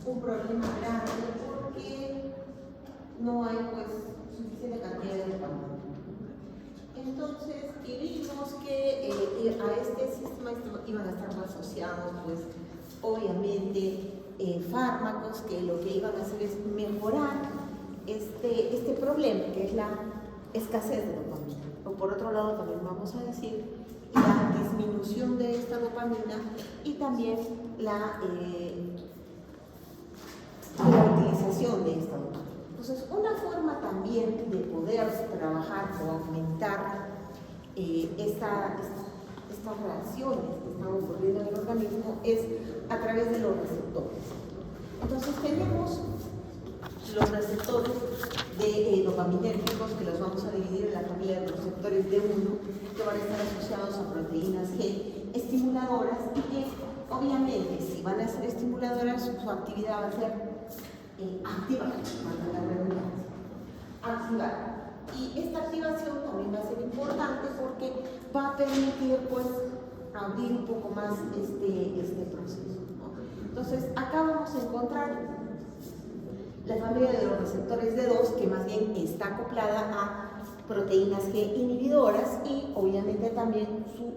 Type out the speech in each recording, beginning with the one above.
un problema grande porque no hay pues suficiente cantidad de dopamina. Entonces, y vimos que a este sistema iban a estar asociados pues obviamente fármacos que lo que iban a hacer es mejorar este problema, que es la escasez de dopamina. O por otro lado también vamos a decir la disminución de esta dopamina y también la utilización de esta dopamina. Entonces, una forma también de poder trabajar o aumentar estas reacciones que están ocurriendo en el organismo es a través de los receptores. Entonces, tenemos los receptores de dopaminérgicos, que los vamos a dividir en la familia de receptores D1, que van a estar asociados a proteínas G estimuladoras y que obviamente si van a ser estimuladoras su actividad va a ser activar, activar. Y esta activación también va a ser importante porque va a permitir pues abrir un poco más este proceso, ¿no? Entonces acá vamos a encontrar la familia de los receptores D2, que más bien está acoplada a proteínas G inhibidoras y obviamente también su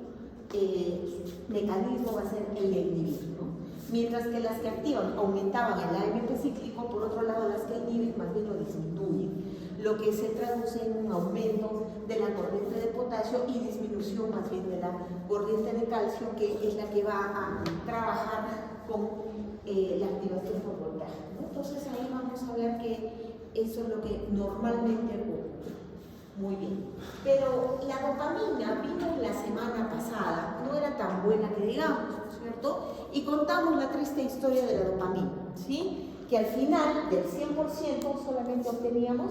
mecanismo va a ser el de inhibir, ¿no? Mientras que las que activan aumentaban el AMP cíclico, por otro lado las que inhiben más bien lo disminuyen, lo que se traduce en un aumento de la corriente de potasio y disminución más bien de la corriente de calcio, que es la que va a trabajar con la activación por voltaje, ¿no? Entonces ahí vamos a ver que eso es lo que normalmente ocurre. Muy bien, pero la dopamina vino la semana pasada, no era tan buena que digamos, ¿cierto? Y contamos la triste historia de la dopamina, ¿sí? Que al final del 100% solamente obteníamos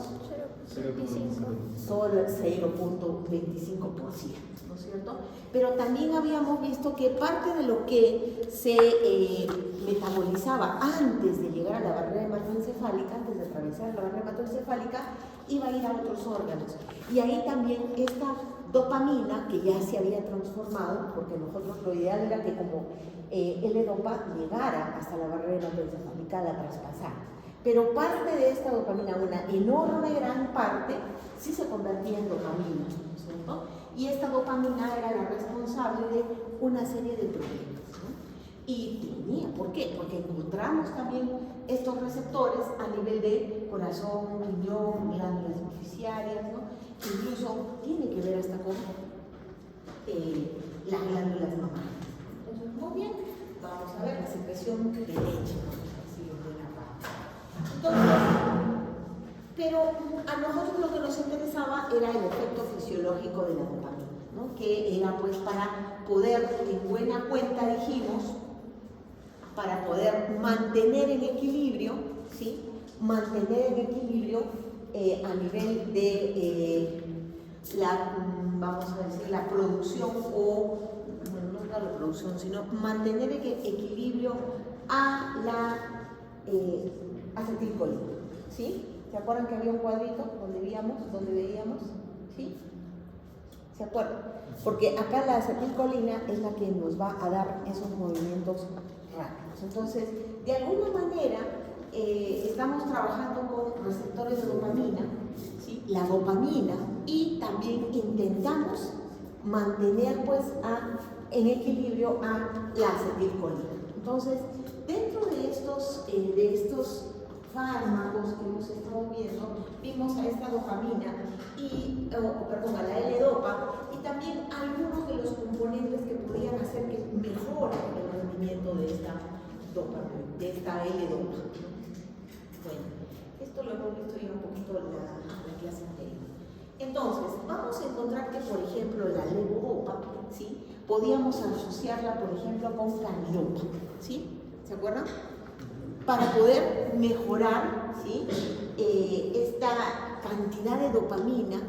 solo el 0.25%, ¿no es cierto? Pero también habíamos visto que parte de lo que se metabolizaba antes de llegar a la barrera hematoencefálica, antes de atravesar la barrera hematoencefálica, iba a ir a otros órganos. Y ahí también esta dopamina, que ya se había transformado, porque nosotros lo ideal era que como L-dopa llegara hasta la barrera hematoencefálica, la traspasara. Pero parte de esta dopamina, una enorme gran parte, sí se convertía en dopamina, ¿cierto? Y esta dopamina era la responsable de una serie de problemas, ¿no? Y tenía, ¿por qué? Porque encontramos también estos receptores a nivel de corazón, riñón, glándulas beneficiarias, ¿no? Incluso tiene que ver hasta con las glándulas mamarias. Entonces, muy bien, vamos a ver la secreción de leche, ¿no? Entonces, pero a nosotros lo que nos interesaba era el efecto fisiológico de la dopamina, ¿no? Que era pues para poder, en buena cuenta dijimos, para poder mantener el equilibrio, ¿sí? Mantener el equilibrio a nivel de vamos a decir, la producción o, bueno, no es la producción, sino mantener el equilibrio a la acetilcolina, ¿sí? ¿Se acuerdan que había un cuadrito donde veíamos? ¿Sí? ¿Se acuerdan? Porque acá la acetilcolina es la que nos va a dar esos movimientos rápidos. Entonces, de alguna manera, estamos trabajando con receptores de dopamina, ¿sí? La dopamina, y también intentamos mantener pues en equilibrio a la acetilcolina. Entonces, dentro de estos fármacos que hemos estado viendo, vimos a esta dopamina a la L-dopa y también algunos de los componentes que podrían hacer que mejore el rendimiento de esta dopamina, de esta L-dopa. Bueno, esto lo hemos visto ya un poquito en la clase anterior. Entonces, vamos a encontrar que, por ejemplo, la levodopa, ¿sí? Podíamos asociarla, por ejemplo, con carbidopa, ¿sí? ¿Se acuerdan? Para poder mejorar, ¿sí? Esta cantidad de dopamina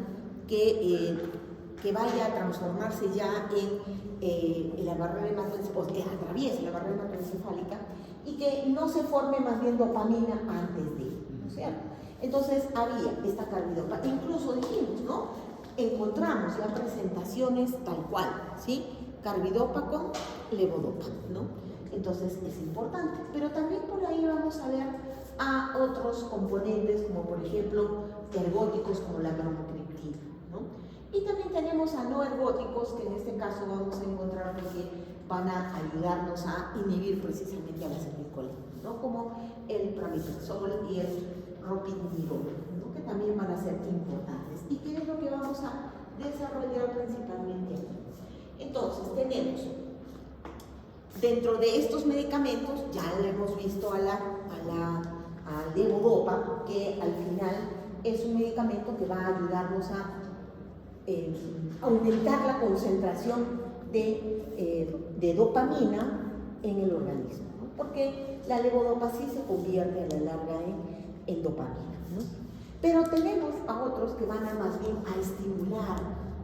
que vaya a transformarse ya en la barrera hematoencefálica, que atraviese la barrera hematoencefálica y que no se forme más bien dopamina antes de, ¿no es cierto? Entonces había esta carbidopa, incluso dijimos, ¿no? Encontramos ya presentaciones tal cual, ¿sí? Carbidopa con levodopa, ¿no? Entonces es importante, pero también por ahí vamos a ver a otros componentes, como por ejemplo ergóticos como la bromocriptina, ¿no? Y también tenemos a no ergóticos, que en este caso vamos a encontrar que van a ayudarnos a inhibir precisamente a la acetilcolina, ¿no? Como el pramipexol y el ropinirol, ¿no? Que también van a ser importantes. ¿Y qué es lo que vamos a desarrollar principalmente aquí? Entonces tenemos, dentro de estos medicamentos, ya le hemos visto al levodopa, que al final es un medicamento que va a ayudarnos a aumentar la concentración de dopamina en el organismo, ¿no? Porque la levodopa sí se convierte a la larga en dopamina, ¿no? Pero tenemos a otros que van a más bien a estimular,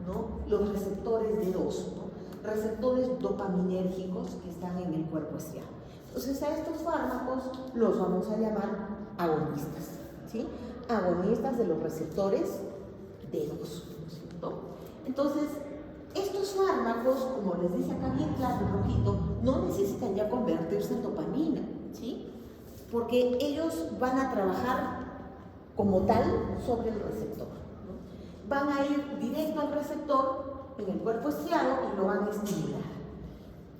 ¿no?, los receptores D2, ¿no?, receptores dopaminérgicos que están en el cuerpo estriado. Entonces a estos fármacos los vamos a llamar agonistas, ¿sí? Agonistas de los receptores D2, ¿no es cierto? Entonces, estos fármacos, como les dice acá bien claro, rojito, no necesitan ya convertirse en dopamina, ¿sí? Porque ellos van a trabajar como tal sobre el receptor, ¿no? Van a ir directo al receptor en el cuerpo estriado y lo van a estimular,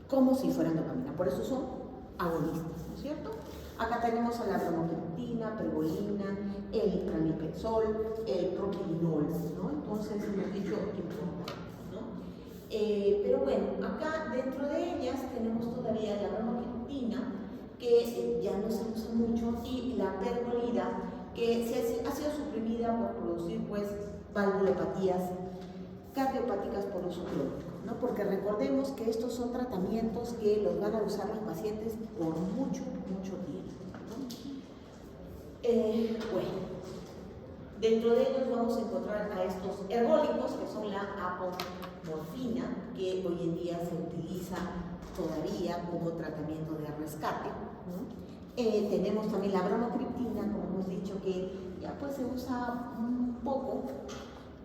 como si fueran dopamina. Por eso son agonistas, ¿no es cierto? Acá tenemos a la bromocriptina, pergolina, el pramipexol, el propilinol, ¿no? Entonces hemos dicho importante, ¿no? Pero bueno, acá dentro de ellas tenemos todavía la bromocriptina, que ya no se usa mucho, y la pergolina, que ha sido suprimida por producir pues valvulopatías cardiopáticas por uso crónico, ¿no? Porque recordemos que estos son tratamientos que los van a usar los pacientes por mucho, mucho tiempo, ¿no? Bueno, dentro de ellos vamos a encontrar a estos ergólicos, que son la apomorfina, que hoy en día se utiliza todavía como tratamiento de rescate, ¿no? Tenemos también la bromocriptina, como hemos dicho, que ya pues se usa un poco,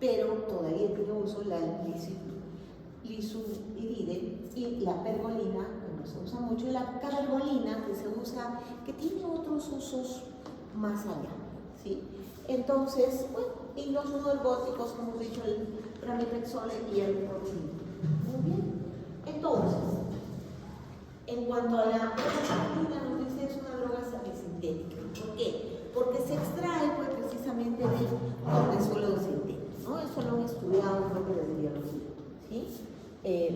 pero todavía tiene uso, la lisudide, y la pergolina, que no se usa mucho, y la cabergolina, que se usa, que tiene otros usos más allá, ¿sí? Entonces, bueno, y los no ergóticos, como hemos dicho, el pramipexol y el propilinol. Muy bien. Entonces, en cuanto a la bromocriptina, nos dice es una droga semisintética. ¿Por qué? Porque se extrae pues, precisamente del cornezuelo sintético, ¿no? Eso lo han estudiado, creo que desde biología, ¿sí?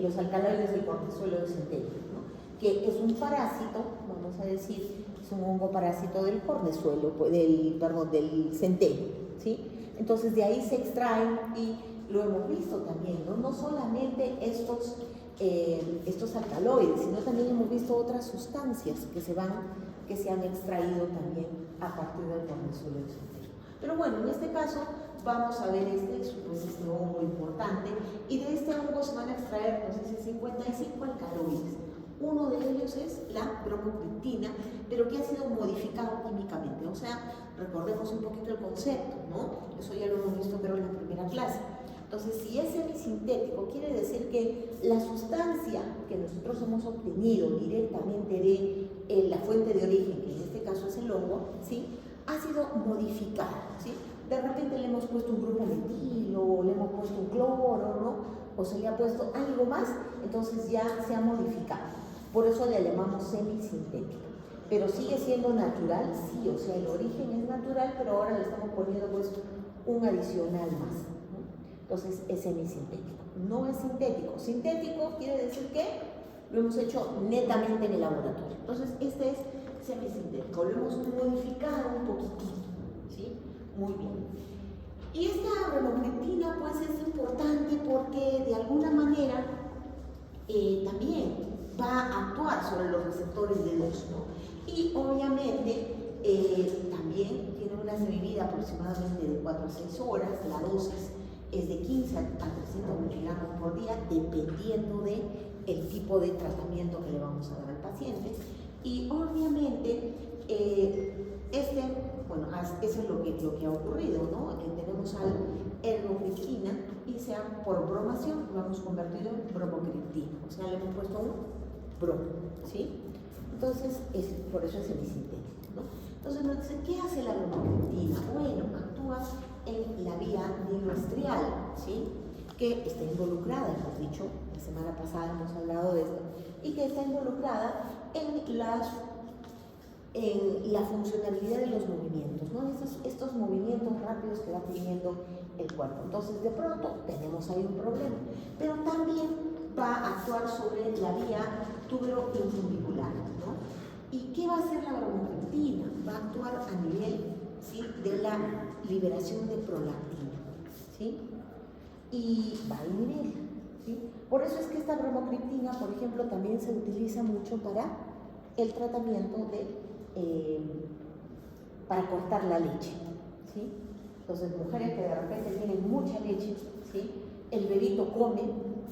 Los alcaloides del cornezuelo sintético, ¿no?, que es un parásito, vamos a decir, es un hongo parásito del cornezuelo, del centeno, ¿sí? Entonces de ahí se extraen, y lo hemos visto también, ¿no? No solamente estos alcaloides, sino también hemos visto otras sustancias que se han extraído también a partir del cornezuelo centeno. Pero bueno, en este caso vamos a ver este hongo importante, y de este hongo se van a extraer, no sé si 55 alcaloides. Uno de ellos es la bromocriptina, pero que ha sido modificado químicamente. O sea, recordemos un poquito el concepto, ¿no? Eso ya lo hemos visto, pero en la primera clase. Entonces, si es semisintético, quiere decir que la sustancia que nosotros hemos obtenido directamente de la fuente de origen, que en este caso es el hongo, ¿sí?, ha sido modificada, ¿sí? De repente le hemos puesto un grupo metilo, o le hemos puesto un cloro, ¿no?, o se le ha puesto algo más, entonces ya se ha modificado. Por eso le llamamos semisintético. Pero sigue siendo natural, sí, o sea, el origen es natural, pero ahora le estamos poniendo pues un adicional más, ¿no? Entonces es semisintético, no es sintético. Sintético quiere decir que lo hemos hecho netamente en el laboratorio. Entonces este es semisintético, lo hemos modificado un poquitito, ¿sí? Muy bien. Y esta bromocriptina pues es importante porque de alguna manera también va a actuar sobre los receptores D2, ¿no? Y obviamente también tiene una semivida aproximadamente de 4 a 6 horas, la dosis es de 15 a 300 miligramos por día, dependiendo del tipo de tratamiento que le vamos a dar al paciente. Y obviamente, eso es lo que ha ocurrido, ¿no? Tenemos al ergocriptina y por bromación lo hemos convertido en bromocriptina, o sea, le hemos puesto un bromo, ¿sí? Entonces, por eso es semisintético, ¿no? Entonces nos dicen, ¿qué hace la bromocriptina? Bueno, actúa en la vía niloestrial, ¿sí? Que está involucrada, hemos dicho, la semana pasada hemos hablado de esto, y que está involucrada en la funcionalidad de los movimientos, ¿no? Estos movimientos rápidos que va teniendo el cuerpo. Entonces, de pronto, tenemos ahí un problema, pero también va a actuar sobre la vía tuberoinfundibular, ¿no? ¿Y qué va a hacer la bromocriptina? Va a actuar a nivel, ¿sí?, de la liberación de prolactina, ¿sí? Y va a inhibir, ¿sí? Por eso es que esta bromocriptina, por ejemplo, también se utiliza mucho para el tratamiento para cortar la leche, ¿sí? Entonces, mujeres que de repente tienen mucha leche, ¿sí?, el bebito come,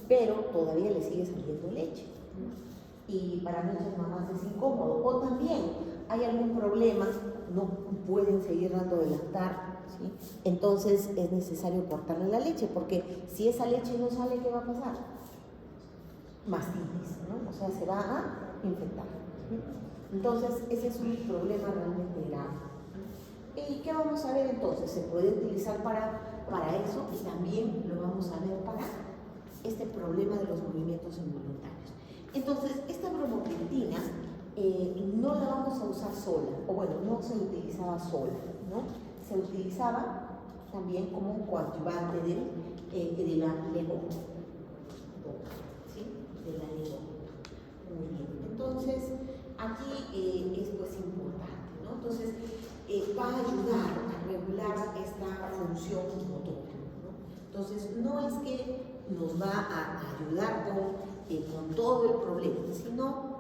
pero todavía le sigue saliendo leche, ¿no? Y para muchas mamás es incómodo. O también hay algún problema, no pueden seguir dando de lactar, ¿sí? Entonces es necesario cortarle la leche, porque si esa leche no sale, ¿qué va a pasar? Mastitis, ¿no? O sea, se va a infectar, ¿sí? Entonces ese es un problema realmente grave. ¿Y qué vamos a ver entonces? Se puede utilizar para eso, y también lo vamos a ver para este problema de los movimientos involuntarios. Entonces, esta bromocriptina no la vamos a usar sola, o bueno, no se utilizaba sola, ¿no? Se utilizaba también como un coadyuvante de la levodopa, ¿sí? De la levodopa. Muy bien. Entonces, aquí esto es importante, ¿no? Entonces, va a ayudar a regular esta función motora, ¿no? Entonces, no es que nos va a ayudar con todo el problema, sino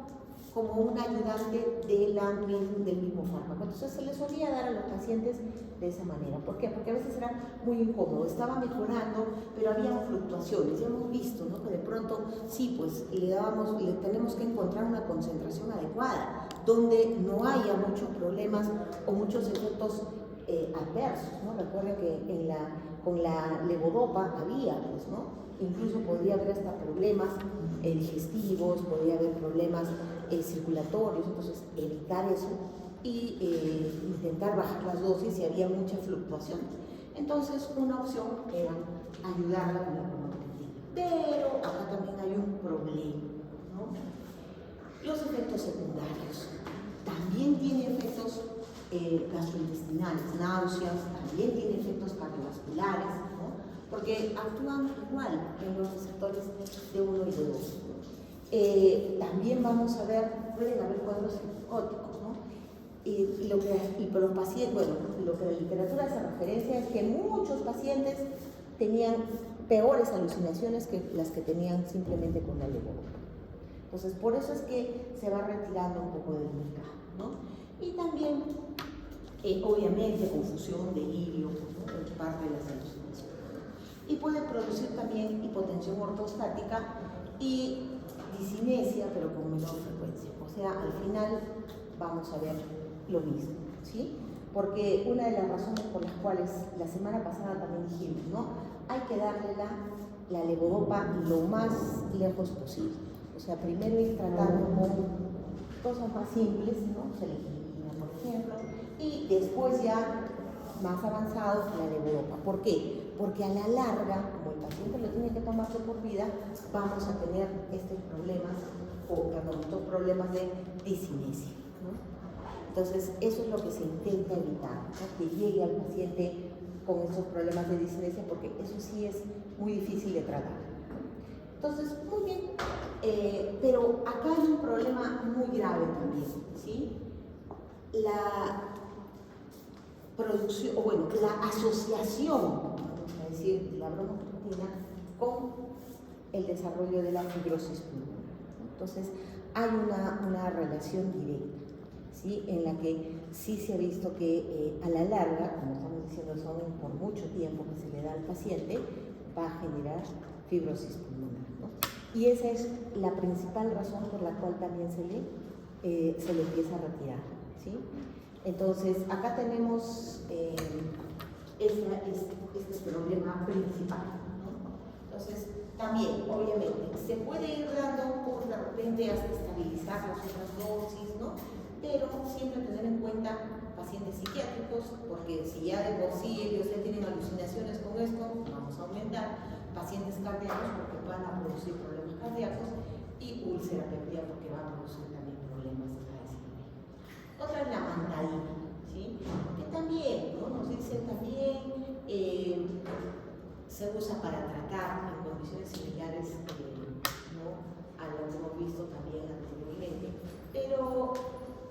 como un ayudante del mismo fármaco. Entonces se les solía dar a los pacientes de esa manera. ¿Por qué? Porque a veces era muy incómodo, estaba mejorando, pero había fluctuaciones. Ya hemos visto, ¿no?, que de pronto sí, pues le tenemos que encontrar una concentración adecuada, donde no haya muchos problemas o muchos efectos adversos, ¿no? Recuerden que con la levodopa había, pues, ¿no? Incluso podría haber hasta problemas digestivos, podría haber problemas circulatorios, entonces evitar eso y intentar bajar las dosis si había mucha fluctuación. Entonces una opción era ayudarla con la bromocriptina. Pero acá también hay un problema, ¿no? Los efectos secundarios. También tiene efectos gastrointestinales, náuseas, también tiene efectos cardiovasculares, ¿no? Porque actúan igual en los receptores de 1 y de 2. También vamos a ver, pueden haber cuadros psicóticos, ¿no? Pero los pacientes, bueno, lo que la literatura hace referencia es que muchos pacientes tenían peores alucinaciones que las que tenían simplemente con la levodopa. Entonces, por eso es que se va retirando un poco del mercado, ¿no? Y también, obviamente, confusión, delirio, ¿no?, es parte de las alucinaciones. Y puede producir también hipotensión ortostática y disinesia, pero con menor frecuencia. O sea, al final vamos a ver lo mismo, ¿sí? Porque una de las razones por las cuales la semana pasada también dijimos, ¿no?, hay que darle la levodopa lo más lejos posible. O sea, primero ir tratando con cosas más simples, ¿no?, selegitina, por ejemplo, y después ya más avanzado la levodopa. ¿Por qué? Porque a la larga, como el paciente lo tiene que tomar de por vida, vamos a tener estos problemas de disinesia, ¿no? Entonces, eso es lo que se intenta evitar, ¿no?, que llegue al paciente con esos problemas de disinesia, porque eso sí es muy difícil de tratar. Entonces, muy bien, pero acá hay un problema muy grave también, ¿sí? La producción, o bueno, la asociación, vamos a decir, de la bromocriptina con el desarrollo de la fibrosis pulmonar. Entonces, hay una relación directa, ¿sí?, en la que sí se ha visto que a la larga, como estamos diciendo, son por mucho tiempo que se le da al paciente, va a generar fibrosis pulmonar, ¿no? Y esa es la principal razón por la cual también se le empieza a retirar, ¿sí? Entonces, acá tenemos este problema principal, ¿no? Entonces, también, obviamente, se puede ir dando repente hasta estabilizar las otras dosis, ¿no? Pero siempre tener en cuenta pacientes psiquiátricos, porque si ya de por sí ellos ya tienen alucinaciones con esto, vamos a aumentar pacientes cardíacos porque van a producir problemas cardíacos y úlcera péptida porque va a producir también problemas a ese nivel. Otra es la mantadina, ¿sí? Que también, ¿no? Nos dicen también se usa para tratar en condiciones similares, ¿no? A lo que hemos visto también anteriormente, pero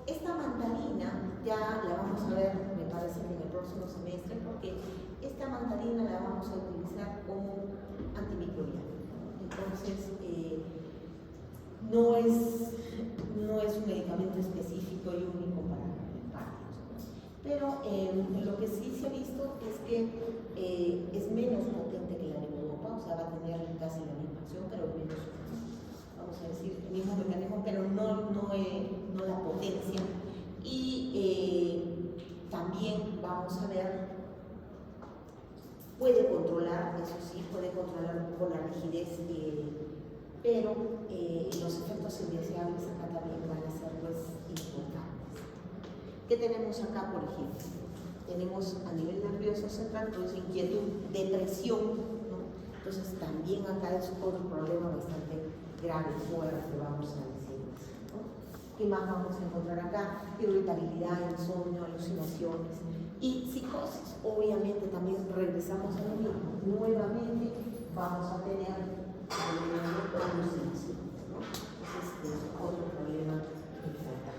esta mantadina ya la vamos a ver, me parece que en el próximo semestre, porque esta mantadina la vamos a utilizar como antimicrobiano. Entonces, no es un medicamento específico y único para el Parkinson. Pero lo que sí se ha visto es que es menos potente que la levodopa, o sea, va a tener casi la misma acción, pero menos, vamos a decir, el mismo mecanismo, pero no la potencia. Y también vamos a ver, puede controlar, eso sí, puede controlar un poco la rigidez, pero los efectos indeseables acá también van a ser pues importantes. ¿Qué tenemos acá, por ejemplo? Tenemos a nivel nervioso central, entonces inquietud, depresión, ¿no? Entonces también acá es otro problema bastante grave, fuerte, vamos a decir. ¿Qué más vamos a encontrar acá? Irritabilidad, insomnio, alucinaciones y psicosis. Obviamente también regresamos a lo mismo. Nuevamente vamos a tener alucinaciones, ¿no? Entonces es otro problema importante.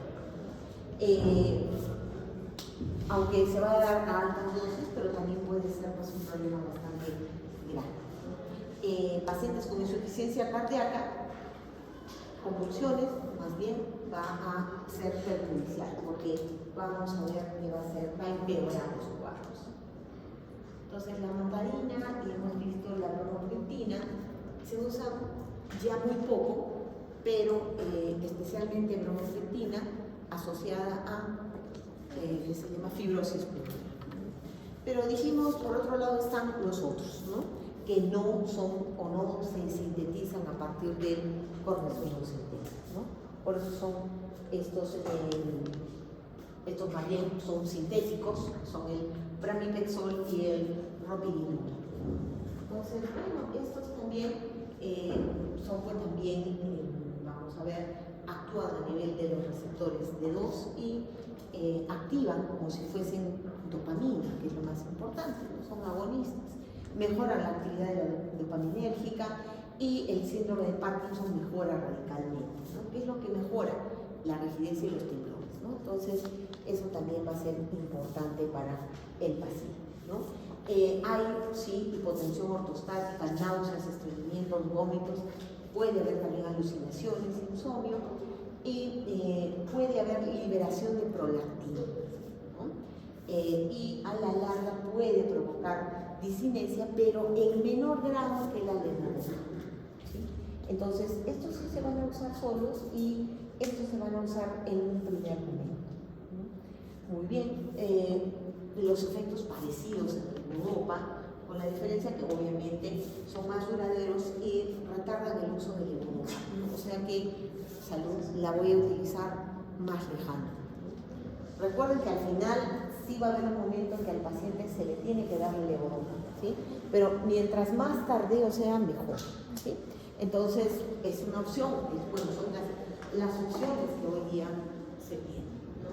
Aunque se va a dar a altas dosis, pero también puede ser pues, un problema bastante grave. Pacientes con insuficiencia cardíaca, convulsiones, más bien va a ser perjudicial, porque vamos a ver que va a empeorar los cuadros. Entonces la mantadina, y hemos visto la bromocriptina, se usa ya muy poco, pero especialmente bromocriptina asociada a que se llama fibrosis pública. Pero dijimos, por otro lado están los otros, ¿no? Que no son o no se sintetizan a partir del cortisol sintético, ¿no? Por eso son estos más bien son sintéticos, son el pramipexol y el ropinirol. Entonces, bueno, estos también son pues también, vamos a ver, actúan a nivel de los receptores D2 y activan como si fuesen dopamina, que es lo más importante, ¿no? Son agonistas, mejoran la actividad de la dopaminérgica y el síndrome de Parkinson mejora radicalmente, ¿no? ¿Qué es lo que mejora? La rigidez y los temblores, ¿no? Entonces, eso también va a ser importante para el paciente, ¿no? Hay, sí, hipotensión ortostática, náuseas, estreñimientos, vómitos, puede haber también alucinaciones, insomnio, y puede haber liberación de prolactina, ¿no? Y a la larga puede provocar disinesia, pero en menor grado que la levodopa, ¿sí? Entonces, estos sí se van a usar solos y estos se van a usar en un primer momento, ¿no? Muy bien, los efectos parecidos en la levodopa, con la diferencia que obviamente son más duraderos y retardan el uso de levodopa, ¿no? O sea que salud la voy a utilizar más lejana. Recuerden que al final sí va a haber un momento en que al paciente se le tiene que dar levodopa, ¿sí? Pero mientras más tardío sea, mejor, ¿sí? Entonces es una opción, bueno, son las opciones que hoy día se tienen, ¿no?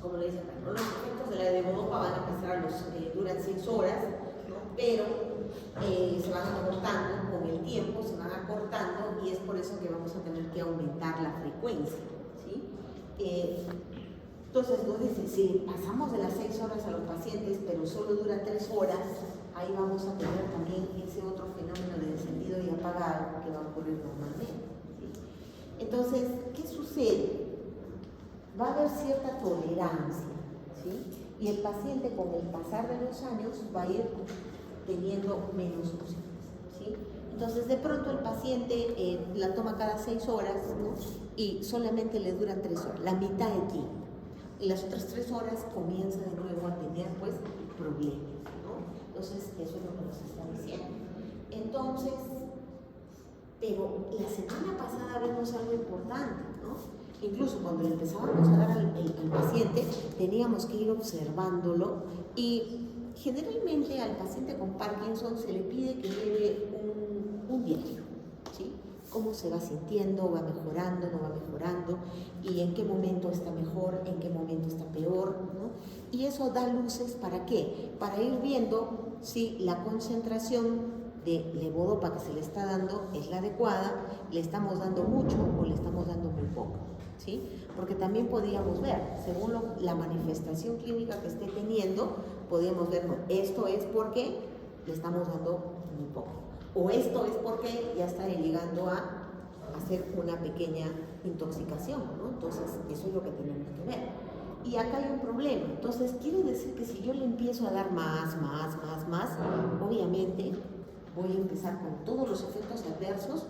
Como le dicen, ¿no? Los efectos de la levodopa van a empezar duran 6 horas, ¿no? Pero se van acortando con el tiempo, se van acortando y es por eso que vamos a tener que aumentar la frecuencia, ¿sí? Entonces nos dicen, si pasamos de las 6 horas a los pacientes, pero solo dura 3 horas, ahí vamos a tener también ese otro fenómeno de encendido y apagado que va a ocurrir normalmente, ¿sí? Entonces, ¿qué sucede? Va a haber cierta tolerancia, ¿sí? Y el paciente con el pasar de los años va a ir teniendo menos opciones, ¿sí? Entonces de pronto el paciente la toma cada 6 horas, ¿no? Y solamente le duran 3 horas, la mitad de tiempo. Y las otras 3 horas comienza de nuevo a tener pues problemas, ¿no? Entonces eso es lo que nos está diciendo. Entonces, Pero la semana pasada vimos algo importante, ¿no? Incluso cuando le empezábamos a dar al paciente, teníamos que ir observándolo y generalmente al paciente con Parkinson se le pide que lleve un diario, ¿sí? Cómo se va sintiendo, va mejorando, no va mejorando, y en qué momento está mejor, en qué momento está peor, ¿no? Y eso da luces, ¿para qué? Para ir viendo si la concentración de levodopa que se le está dando es la adecuada, le estamos dando mucho o le estamos dando muy poco, ¿sí? Porque también podríamos ver, según la manifestación clínica que esté teniendo, podríamos ver, no, esto es porque le estamos dando muy poco, o esto es porque ya está llegando a hacer una pequeña intoxicación, ¿no? Entonces, eso es lo que tenemos que ver. Y acá hay un problema. Entonces, quiere decir que si yo le empiezo a dar más, obviamente voy a empezar con todos los efectos adversos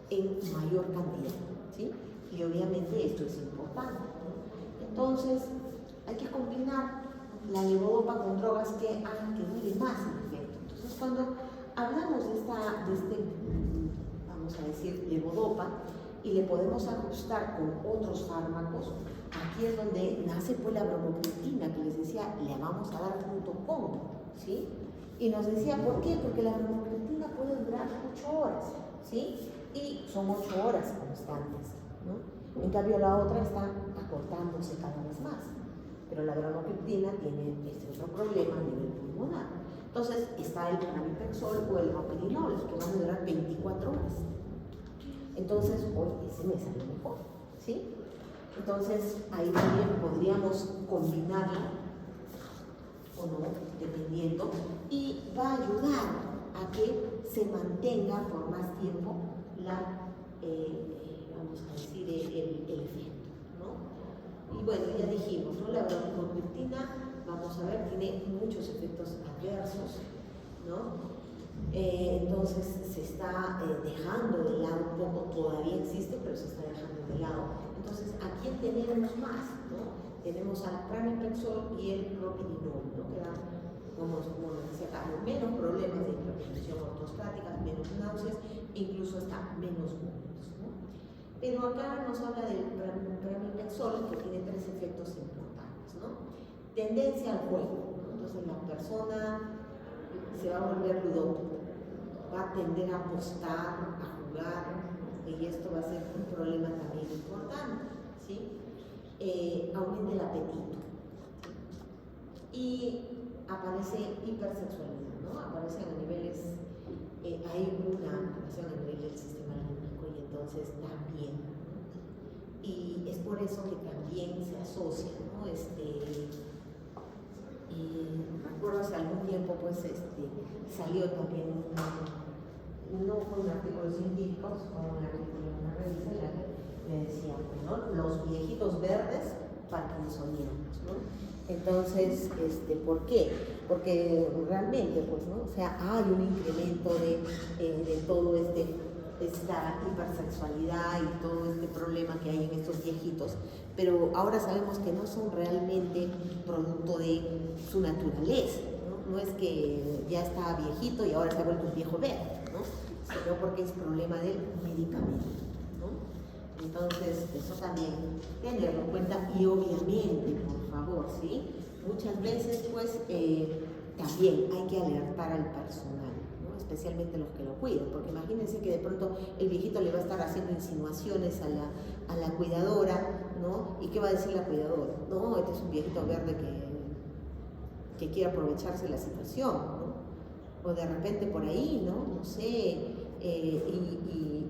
en mayor cantidad, ¿sí? Y obviamente esto es importante, ¿no? Entonces, hay que combinar la levodopa con drogas que hagan que dure más el efecto. Entonces, cuando hablamos de este, vamos a decir, levodopa, y le podemos ajustar con otros fármacos, aquí es donde nace pues la bromocriptina, que les decía, le vamos a dar junto con, ¿sí? Y nos decía, ¿por qué? Porque la bromocriptina puede durar 8 horas, ¿sí? Y son 8 horas constantes, ¿no? En cambio, la otra está acortándose cada vez más. Pero la bromocriptina tiene este otro problema a nivel pulmonar. Entonces, está el pramipexol o el ropinirol, que van a durar 24 horas. Entonces, hoy ese me sale mejor, ¿sí? Entonces, ahí también podríamos combinarla o no, dependiendo, y va a ayudar a que se mantenga por más tiempo vamos a decir, el efecto, ¿no? Y bueno, ya dijimos, ¿no? La bromocriptina, vamos a ver, tiene muchos efectos adversos, ¿no? Entonces se está dejando de lado un poco, todavía existe, pero se está dejando de lado. Entonces, ¿a quién tenemos más, ¿no? Tenemos al pramipexol y el propinirol, ¿no? Que dan, como les decía acá, menos problemas de hipertensión ortostática, menos náuseas, incluso hasta menos vómitos, ¿no? Pero acá nos habla del pramipexol, que tiene 3 efectos importantes, ¿no? Tendencia al juego, ¿no? Entonces la persona se va a volver ludópata, va a tender a apostar, a jugar, y esto va a ser un problema también importante, ¿sí? Aumenta el apetito, ¿sí? Y aparece hipersexualidad, ¿no? Aparecen a niveles, hay una alteración a nivel del sistema límbico, y entonces también, ¿no? Y es por eso que también se asocia, ¿no? Recuerdo hace algún tiempo, pues, salió también no fue un artículo científico, como un artículo en una revista, en la que le decían, ¿no? Los viejitos verdes parkinsonianos, ¿no? Entonces, ¿por qué? Porque realmente, pues, ¿no? O sea, hay un incremento de todo esta hipersexualidad y todo este problema que hay en estos viejitos, pero ahora sabemos que no son realmente producto de su naturaleza, ¿no? No es que ya está viejito y ahora se ha vuelto un viejo verde, ¿no? Sino porque es problema del medicamento, ¿no? Entonces, eso también tenerlo en cuenta, y obviamente, por favor, ¿sí? Muchas veces, pues, también hay que alertar al personal, ¿no? Especialmente los que lo cuidan, porque imagínense que de pronto el viejito le va a estar haciendo insinuaciones a la cuidadora, ¿no? ¿Y qué va a decir la cuidadora? No, este es un viejito verde que quiere aprovecharse de la situación, ¿no? O de repente por ahí, ¿no? No sé,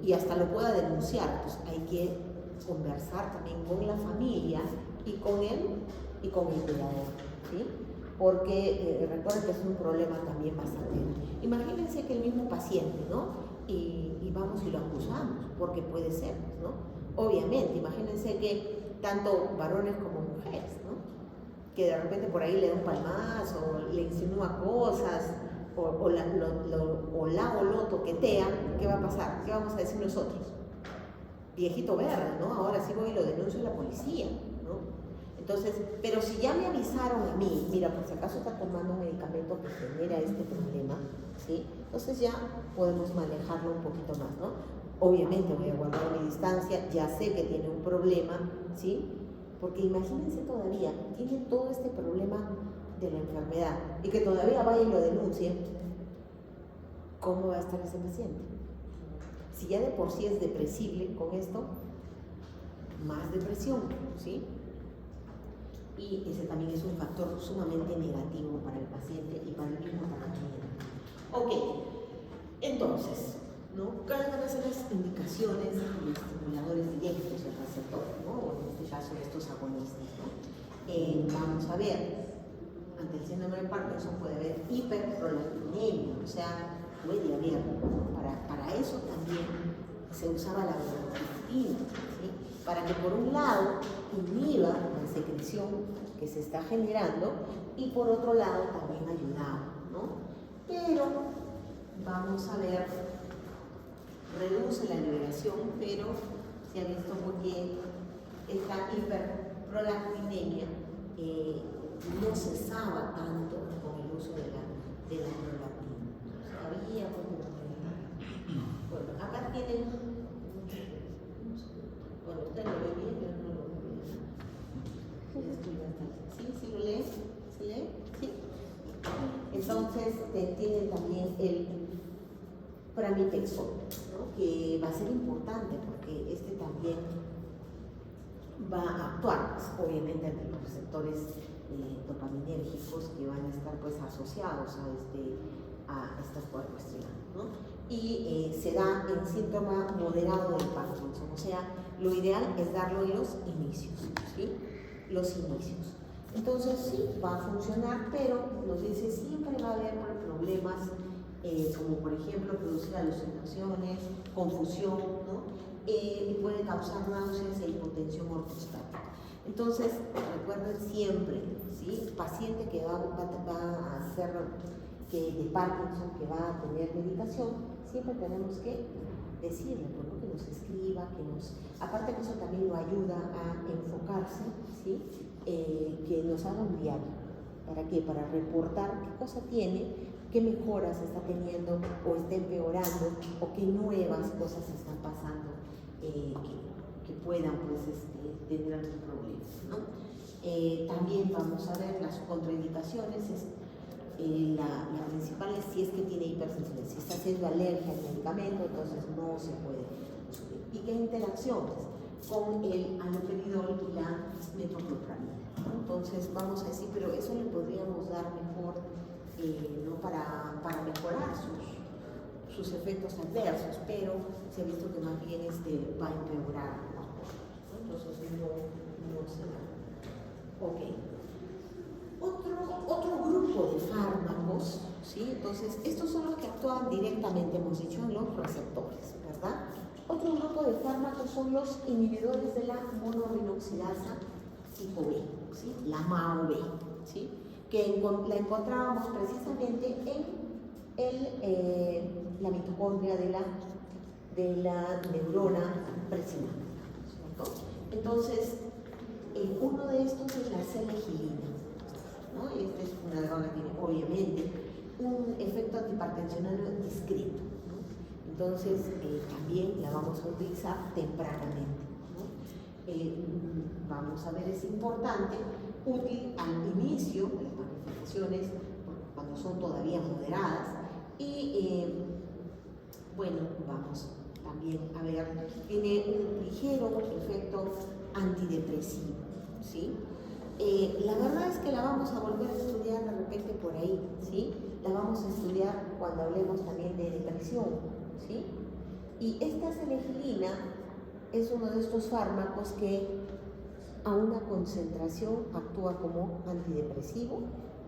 y hasta lo pueda denunciar. Pues hay que conversar también con la familia y con él y con el cuidador, ¿sí? Porque recuerden que es un problema también bastante grande. Imagínense que el mismo paciente, ¿no? Y vamos y lo acusamos, porque puede ser, ¿no? Obviamente, imagínense que tanto varones como mujeres, ¿no? Que de repente por ahí le da un palmazo, le insinúa cosas, o lo toquetea, ¿qué va a pasar? ¿Qué vamos a decir nosotros? Viejito verde, ¿no? Ahora sí voy y lo denuncio a la policía, ¿no? Entonces, pero si ya me avisaron a mí, mira, por si acaso está tomando un medicamento que genera este problema, ¿sí? Entonces ya podemos manejarlo un poquito más, ¿no? obviamente voy a guardar mi distancia, ya sé que tiene un problema, ¿sí? Porque imagínense todavía, tiene todo este problema de la enfermedad y que todavía vaya y lo denuncie, ¿cómo va a estar ese paciente? Si ya de por sí es depresible con esto, más depresión, ¿sí? Y ese también es un factor sumamente negativo para el paciente y para el mismo tratamiento. Ok, entonces, ¿no? ¿Cuáles van a ser las indicaciones de los estimuladores directos del receptor, ¿no? O en este caso estos agonistas, ¿no? Vamos a ver, ante el síndrome de Parkinson puede haber hiperprolactinemia, o sea, puede haber, ¿no? Para eso también se usaba la bromocriptina, ¿sí? Para que por un lado inhiba la secreción que se está generando y por otro lado también ayudaba, ¿no? Pero vamos a ver, reduce la liberación, pero se ha visto porque esta hiperprolactinemia no cesaba tanto con el uso de la prolactina. Había como... Bueno, acá tienen... Bueno, usted lo ve bien, yo no lo veo bien. ¿Sí? ¿Sí lo lee? ¿Sí lee? Sí. Entonces tienen también el pramipexol, ¿no? Que va a ser importante porque este también va a actuar, pues, obviamente, ante los receptores dopaminérgicos que van a estar pues asociados a estas cuestiones, ¿no? Y se da en síntoma moderado del Parkinson, o sea, lo ideal es darlo en los inicios, ¿sí? Los inicios. Entonces sí, va a funcionar, pero nos dice siempre va a haber problemas como por ejemplo producir alucinaciones, confusión, ¿no? Y puede causar náuseas e hipotensión ortostática. Entonces, recuerden siempre, ¿sí? Paciente que va a ser de Parkinson, que va a tener medicación, siempre tenemos que decirle, ¿no? Que nos escriba, aparte que eso también lo ayuda a enfocarse, ¿sí? Que nos haga un diario. ¿Para qué? Para reportar qué cosa tiene, qué mejoras está teniendo o está empeorando o qué nuevas cosas están pasando que puedan pues, tener algún problema, ¿no? También vamos a ver las contraindicaciones. La principal es si es que tiene hipersensibilidad, si está haciendo alergia al medicamento, entonces no se puede subir. ¿Y qué interacciones? Con el haloperidol y la metoclopramida, ¿no? Entonces vamos a decir, pero eso le podríamos dar mejor, ¿no? para mejorar sus efectos adversos, pero se ha visto que más bien va a empeorar las cosas, ¿no? Entonces no se da. Ok. Otro grupo de fármacos, ¿sí? Entonces, estos son los que actúan directamente, hemos dicho, en los receptores, ¿verdad? Otro grupo de fármacos son los inhibidores de la monorinoxidasa tipo B, ¿sí? La MAO-B, ¿sí? Que la encontrábamos precisamente en la mitocondria de la neurona presináptica, ¿cierto? Entonces, uno de estos es la selegilina, ¿no? Esta es una droga que tiene, obviamente, un efecto antihipertensionario discreto, ¿no? Entonces, también la vamos a utilizar tempranamente, ¿no? Vamos a ver, es importante, útil al inicio de las manifestaciones, cuando son todavía moderadas, y bueno, vamos también a ver, tiene un ligero efecto antidepresivo, ¿sí? La verdad es que la vamos a volver a estudiar de repente por ahí, ¿sí? La vamos a estudiar cuando hablemos también de depresión, ¿sí? Y esta selegilina es uno de estos fármacos que a una concentración actúa como antidepresivo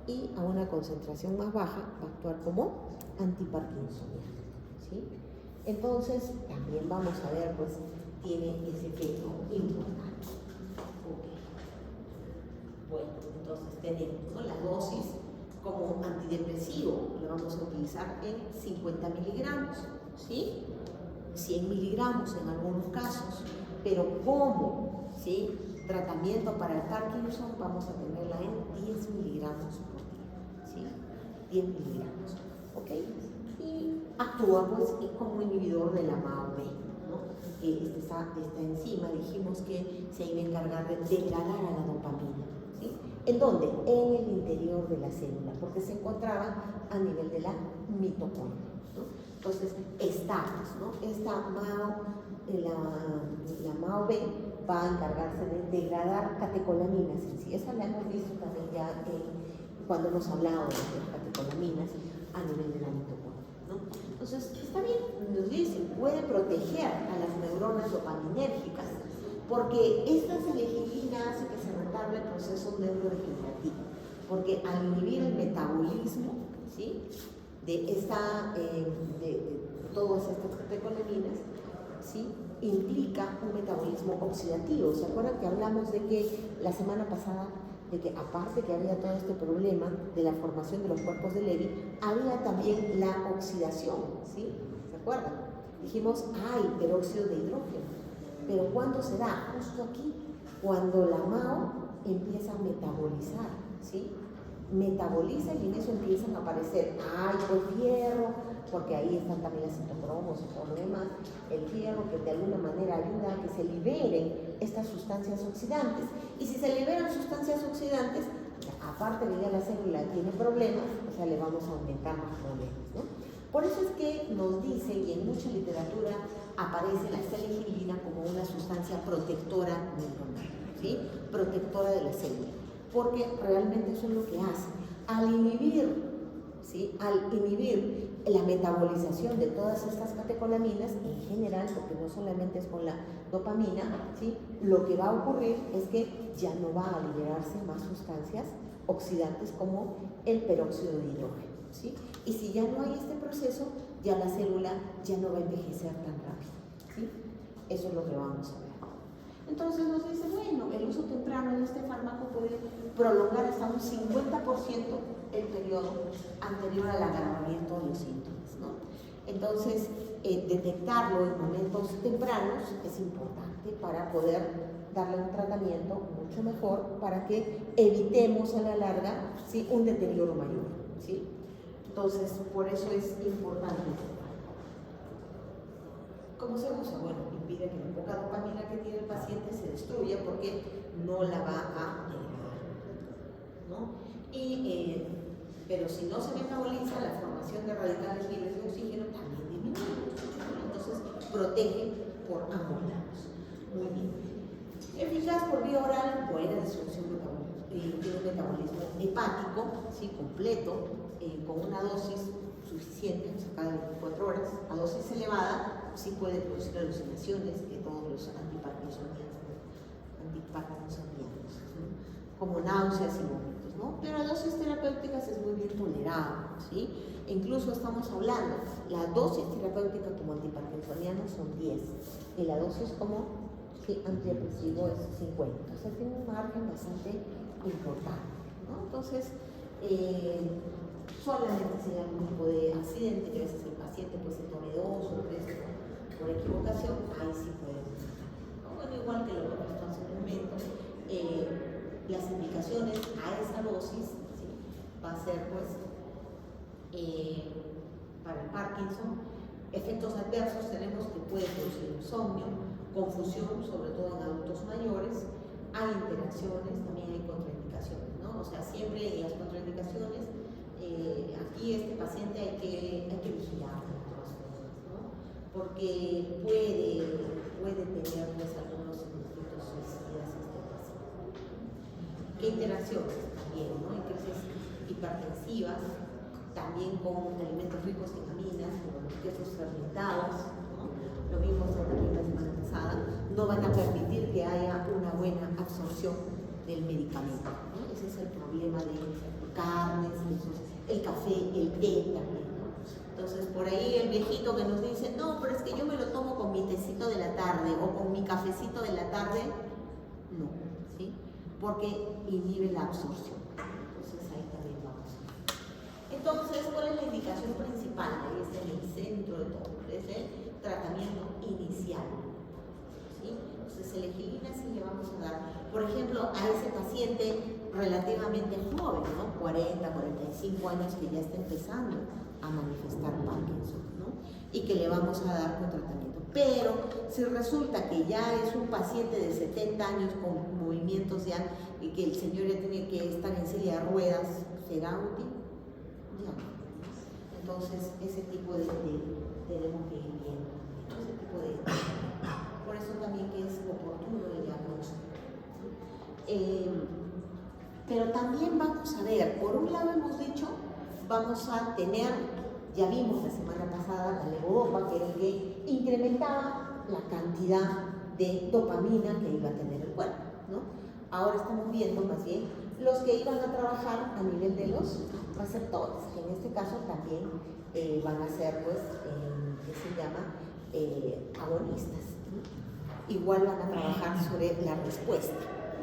y a una concentración más baja va a actuar como antiparkinsoniano, ¿sí? Entonces, también vamos a ver, pues, tiene ese efecto importante. Okay. Bueno, entonces tenemos, ¿no? La dosis como antidepresivo, lo vamos a utilizar en 50 miligramos, ¿sí? 100 miligramos en algunos casos, pero como, ¿sí? Tratamiento para el Parkinson vamos a tenerla en 10 miligramos por día, ¿sí? 10 miligramos, ¿ok? Y actúa pues como inhibidor de la MAO-B, esta enzima dijimos que se iba a encargar de degradar a la dopamina. ¿Sí? ¿En dónde? En el interior de la célula, porque se encontraba a nivel de la mitocondria, ¿no? Entonces, estamos, ¿no? Esta la MAO-B va a encargarse de degradar catecolaminas en sí. Esa la hemos visto también ya cuando hemos hablado de las catecolaminas a nivel de la mitocondria, ¿no? Entonces, está bien, nos dice, puede proteger a las neuronas dopaminérgicas, porque esta selegilina hace que se retarde el proceso neurodegenerativo, porque al inhibir el metabolismo, ¿sí?, de todas estas catecolaminas, ¿sí?, implica un metabolismo oxidativo. ¿Se acuerdan que hablamos de que la semana pasada, de que aparte que había todo este problema de la formación de los cuerpos de Levy, había también la oxidación, ¿sí? ¿Se acuerdan? Dijimos, hay peróxido de hidrógeno. Pero ¿cuándo se da? Justo aquí, cuando la MAO empieza a metabolizar, ¿sí? Metaboliza y en eso empiezan a aparecer, pues fierro, porque ahí están también las citocromos y todo lo demás, el fierro que de alguna manera ayuda a que se liberen estas sustancias oxidantes. Y si se liberan sustancias oxidantes, aparte de que ya la célula tiene problemas, o sea, le vamos a aumentar más problemas, ¿no? Por eso es que nos dicen, y en mucha literatura aparece la selegilina como una sustancia protectora neuronal, ¿sí? Protectora de la célula, porque realmente eso es lo que hace. Al inhibir, ¿sí?, al inhibir la metabolización de todas estas catecolaminas, en general, porque no solamente es con la dopamina, ¿sí?, lo que va a ocurrir es que ya no va a liberarse más sustancias oxidantes como el peróxido de hidrógeno, ¿sí? Y si ya no hay este proceso, ya la célula ya no va a envejecer tan rápido, ¿sí? Eso es lo que vamos a ver. Entonces nos dice, bueno, el uso temprano de este fármaco puede prolongar hasta un 50% el periodo anterior al agravamiento de los síntomas, ¿no? Entonces, detectarlo en momentos tempranos es importante para poder darle un tratamiento mucho mejor para que evitemos a la larga, ¿sí?, un deterioro mayor, ¿sí? Entonces, por eso es importante. ¿Cómo se usa? Bueno, impide que la poca dopamina que tiene el paciente se destruya porque no la va a degradar, ¿no? Pero si no se metaboliza, la formación de radicales libres de oxígeno también disminuye, ¿no? Entonces, protege por ambos lados. Muy bien. Eficaz por vía oral, buena disolución tiene un metabolismo hepático, ¿sí?, completo, con una dosis suficiente, o sea, cada 24 horas. A dosis elevada sí puede producir alucinaciones que todos los antiparkinsonianos, ¿no?, como náuseas y vómitos, ¿no? Pero a dosis terapéuticas es muy bien tolerado, ¿sí? E incluso estamos hablando, la dosis terapéutica como antiparkinsoniano son 10 y la dosis como antidepresivo es 50, o sea, tiene un margen bastante importante, ¿no? Entonces, solamente si hay algún tipo de accidente, que a veces el paciente pues se tome 2 o 3 por equivocación, ahí sí puede ser, ¿no? Bueno, igual que lo que hemos visto hace un momento, las indicaciones a esa dosis, ¿sí?, va a ser pues para el Parkinson, efectos adversos tenemos que puede producir insomnio, confusión, sobre todo en adultos mayores, hay interacciones, también hay contraindicaciones, ¿no? O sea, siempre en las contraindicaciones, aquí este paciente hay que vigilarlo de todas formas, ¿no? Porque puede tener pues algunos efectos suicidas este paciente. ¿Qué interacciones? También, ¿no? En crisis hipertensivas, también con alimentos ricos en aminas, como los quesos fermentados, ¿no? Lo vimos también la semana pasada, no van a permitir que haya una buena absorción del medicamento, ¿no? Ese es el problema de carnes, el café, el té también, ¿no? Entonces, por ahí el viejito que nos dice, no, pero es que yo me lo tomo con mi tecito de la tarde o con mi cafecito de la tarde, no, ¿sí? Porque inhibe la absorción. Entonces, ahí también vamos. Entonces, ¿cuál es la indicación principal? Ahí está en el centro de todo, es el tratamiento inicial, ¿sí? Entonces, selegilina sí le vamos a dar, por ejemplo, a ese paciente relativamente joven, ¿no? 40, 45 años, que ya está empezando a manifestar Parkinson, ¿no? Y que le vamos a dar con tratamiento Pero si resulta que ya es un paciente de 70 años con movimientos ya y que el señor ya tiene que estar en silla de ruedas, ¿será útil? Ya. Entonces, ese tipo de tenemos que ir viendo. Ese tipo de... Por eso también que es oportuno el diagnóstico. Pero también vamos a ver, por un lado hemos dicho, vamos a tener, ya vimos la semana pasada la levodopa, que era el que incrementaba la cantidad de dopamina que iba a tener el cuerpo, ¿no? Ahora estamos viendo más bien los que iban a trabajar a nivel de los receptores, que en este caso también van a ser, pues, ¿qué se llama? Agonistas, ¿no? Igual van a trabajar sobre la respuesta,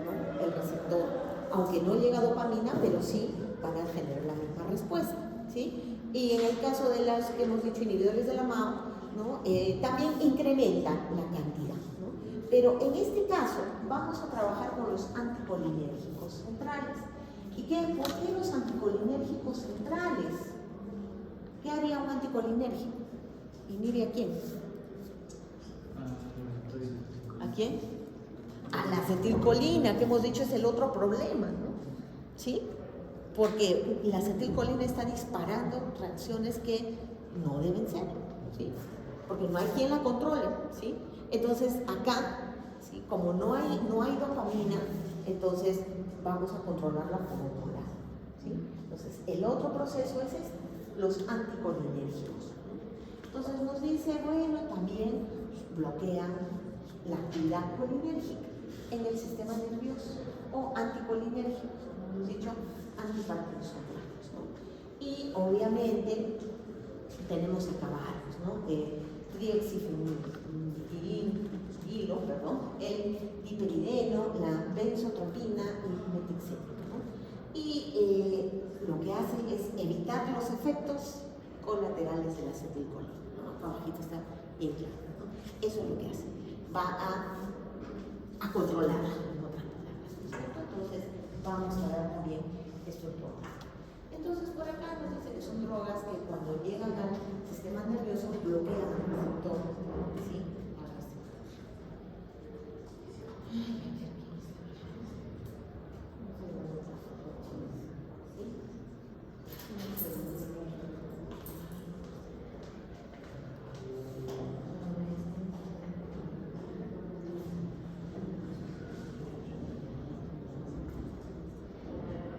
¿no? El receptor, aunque no llega dopamina, pero sí van a generar la misma respuesta, ¿sí? Y en el caso de las que hemos dicho inhibidores de la MAO, ¿no? También incrementa la cantidad, ¿no? Pero en este caso vamos a trabajar con los anticolinérgicos centrales. ¿Y por qué los anticolinérgicos centrales? ¿Qué haría un anticolinérgico? ¿Inhibe a quién? ¿A quién? A la acetilcolina, que hemos dicho es el otro problema, ¿no? ¿Sí? Porque la acetilcolina está disparando reacciones que no deben ser, ¿sí? Porque no hay quien la controle, ¿sí? Entonces acá, ¿sí? Como no hay dopamina, entonces vamos a controlarla por otro lado, ¿sí? Entonces el otro proceso es este, los anticolinérgicos. Entonces nos dice, bueno, también bloquean la actividad colinérgica en el sistema nervioso o anticolinérgicos, como hemos dicho, antiparkinsonianos, ¿no? Y obviamente tenemos acabados, ¿no? Triexifenilo, el diperideno, la benzotropina y metixético, ¿no? Y lo que hace es evitar los efectos colaterales de la acetilcolina, ¿no? Acá abajito está bien claro, ¿no? Eso es lo que hace, va a controlarla, en otras palabras, ¿no es cierto? Entonces vamos a ver también estos drogas. Entonces por acá nos dice que son drogas que